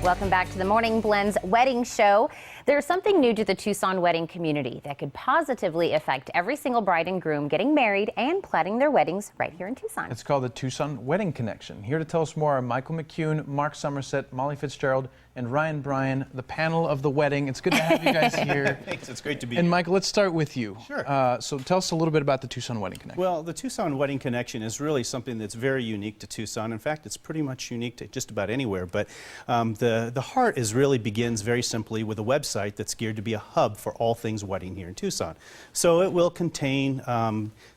Welcome back to the Morning Blends Wedding Show. There's something new to the Tucson wedding community that could positively affect every single bride and groom getting married and planning their weddings right here in Tucson. It's called the Tucson Wedding Connection. Here to tell us more are Michael McCune, Mark Somerset, Molly Fitzgerald, and Ryan Bryan, the panel of the wedding. It's good to have you guys here. Thanks, it's great to be here. And Michael, let's start with you. Sure. So tell us a little bit about the Tucson Wedding Connection. Well, the Tucson Wedding Connection is really something that's very unique to Tucson. In fact, it's pretty much unique to just about anywhere. But the heart really begins very simply with a website that's geared to be a hub for all things wedding here in Tucson. So it will contain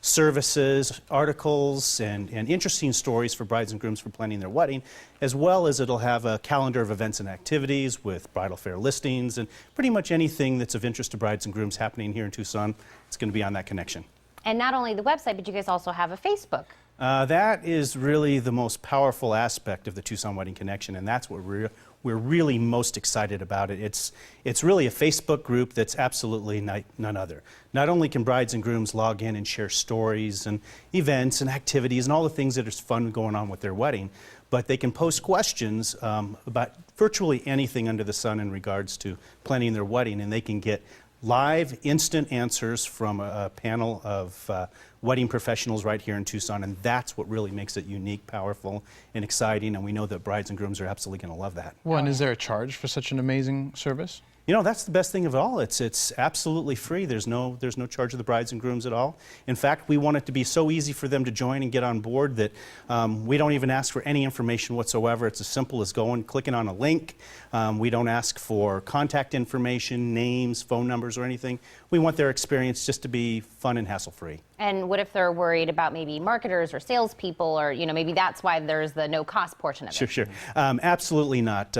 services, articles, and interesting stories for brides and grooms for planning their wedding, as well as it'll have a calendar of events and activities with bridal fair listings and pretty much anything that's of interest to brides and grooms happening here in Tucson. It's going to be on that connection. And not only the website, but you guys also have a Facebook. That is really the most powerful aspect of the Tucson Wedding Connection, and that's what we're really most excited about it. It's really a Facebook group that's absolutely none other. Not only can brides and grooms log in and share stories and events and activities and all the things that are fun going on with their wedding, but they can post questions about virtually anything under the sun in regards to planning their wedding, and they can get live, instant answers from a panel of wedding professionals right here in Tucson, and that's what really makes it unique, powerful, and exciting, and we know that brides and grooms are absolutely going to love that. Well, and is there a charge for such an amazing service? You know, that's the best thing of it all. It's absolutely free. There's no charge to the brides and grooms at all. In fact, we want it to be so easy for them to join and get on board that we don't even ask for any information whatsoever. It's as simple as clicking on a link. We don't ask for contact information, names, phone numbers, or anything. We want their experience just to be fun and hassle-free. And what if they're worried about maybe marketers or salespeople, or maybe that's why there's the no-cost portion of it? Sure. Absolutely not.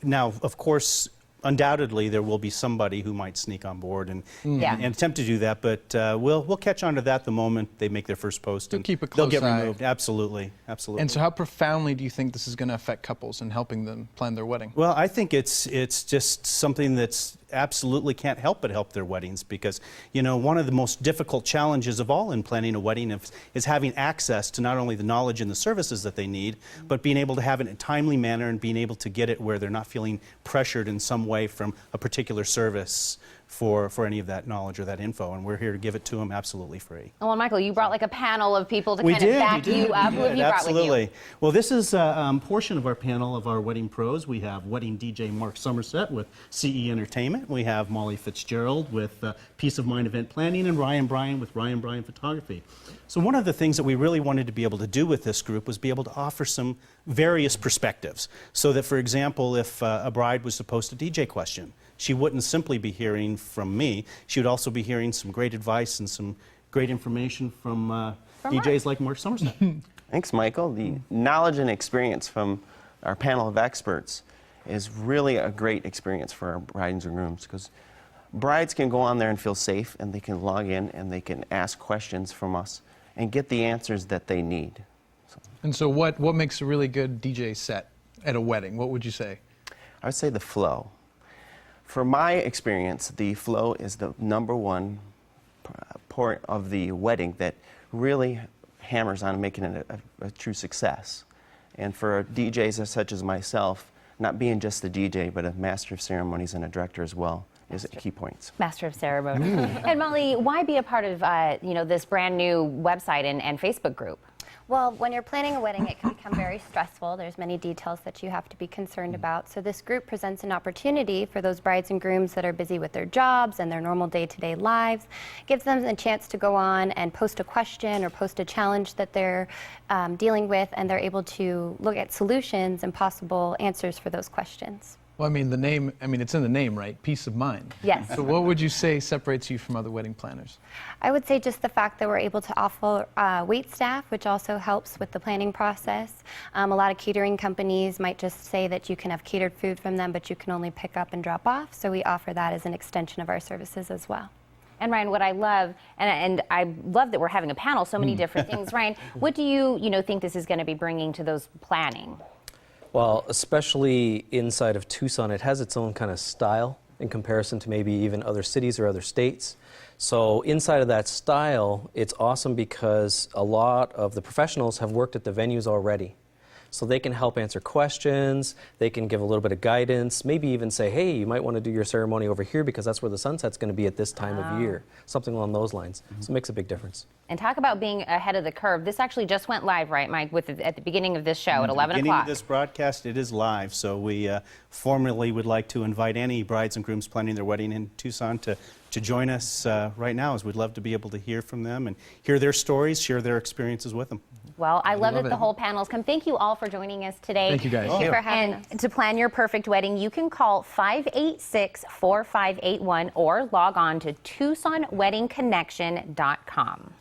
Now, of course, undoubtedly, there will be somebody who might sneak on board and attempt to do that, but we'll catch on to that the moment they make their first post. You'll keep a close They'll get eye. removed. Absolutely. And so how profoundly do you think this is going to affect couples in helping them plan their wedding? Well, I think it's just something that's absolutely can't help but help their weddings, because one of the most difficult challenges of all in planning a wedding is having access to not only the knowledge and the services that they need, but being able to have it in a timely manner and being able to get it where they're not feeling pressured in some way from a particular service for any of that knowledge or that info, and we're here to give it to them absolutely free. Well, Michael, you brought like a panel of people to kind of back you up. Who have you brought with you? Absolutely. Well, this is a portion of our panel of our wedding pros. We have wedding DJ Mark Somerset with CE Entertainment. We have Molly Fitzgerald with Peace of Mind Event Planning, and Ryan Bryan with Ryan Bryan Photography. So one of the things that we really wanted to be able to do with this group was be able to offer some various perspectives, so that, for example, if a bride was to post a DJ question, she wouldn't simply be hearing from me. She would also be hearing some great advice and some great information from DJs like Mark Somerset. Thanks, Michael. The knowledge and experience from our panel of experts is really a great experience for our brides and grooms, because brides can go on there and feel safe, and they can log in and they can ask questions from us and get the answers that they need. And so what makes a really good DJ set at a wedding? What would you say? I would say the flow. For my experience, the flow is the #1 part of the wedding that really hammers on making it a true success. And for DJs such as myself, not being just the DJ, but a master of ceremonies and a director as well, is key points. Master of ceremony. And Molly, why be a part of this brand new website and Facebook group? Well, when you're planning a wedding, it can become very stressful. There's many details that you have to be concerned about. So this group presents an opportunity for those brides and grooms that are busy with their jobs and their normal day-to-day lives. Gives them a chance to go on and post a question or post a challenge that they're dealing with, and they're able to look at solutions and possible answers for those questions. Well, I mean, it's in the name, right? Peace of mind. Yes. So what would you say separates you from other wedding planners? I would say just the fact that we're able to offer wait staff, which also helps with the planning process. A lot of catering companies might just say that you can have catered food from them, but you can only pick up and drop off. So we offer that as an extension of our services as well. And Ryan, what I love, and I love that we're having a panel, so many different things. Ryan, what do you think this is going to be bringing to those planning? Well, especially inside of Tucson, it has its own kind of style in comparison to maybe even other cities or other states. So inside of that style, it's awesome because a lot of the professionals have worked at the venues already. So they can help answer questions, they can give a little bit of guidance, maybe even say, hey, you might want to do your ceremony over here because that's where the sunset's going to be at this time of year. Something along those lines. So it makes a big difference. And talk about being ahead of the curve. This actually just went live, right, Mike, at the beginning of this show at 11 Beginning o'clock. of this broadcast, it is live, so we formally would like to invite any brides and grooms planning their wedding in Tucson to join us right now, as we'd love to be able to hear from them and hear their stories, share their experiences with them. Well, I love love that it. the whole panel's come. Thank you all for joining us today. Thank you, guys. Thank you for having us. And to plan your perfect wedding, you can call 586-4581 or log on to TucsonWeddingConnection.com.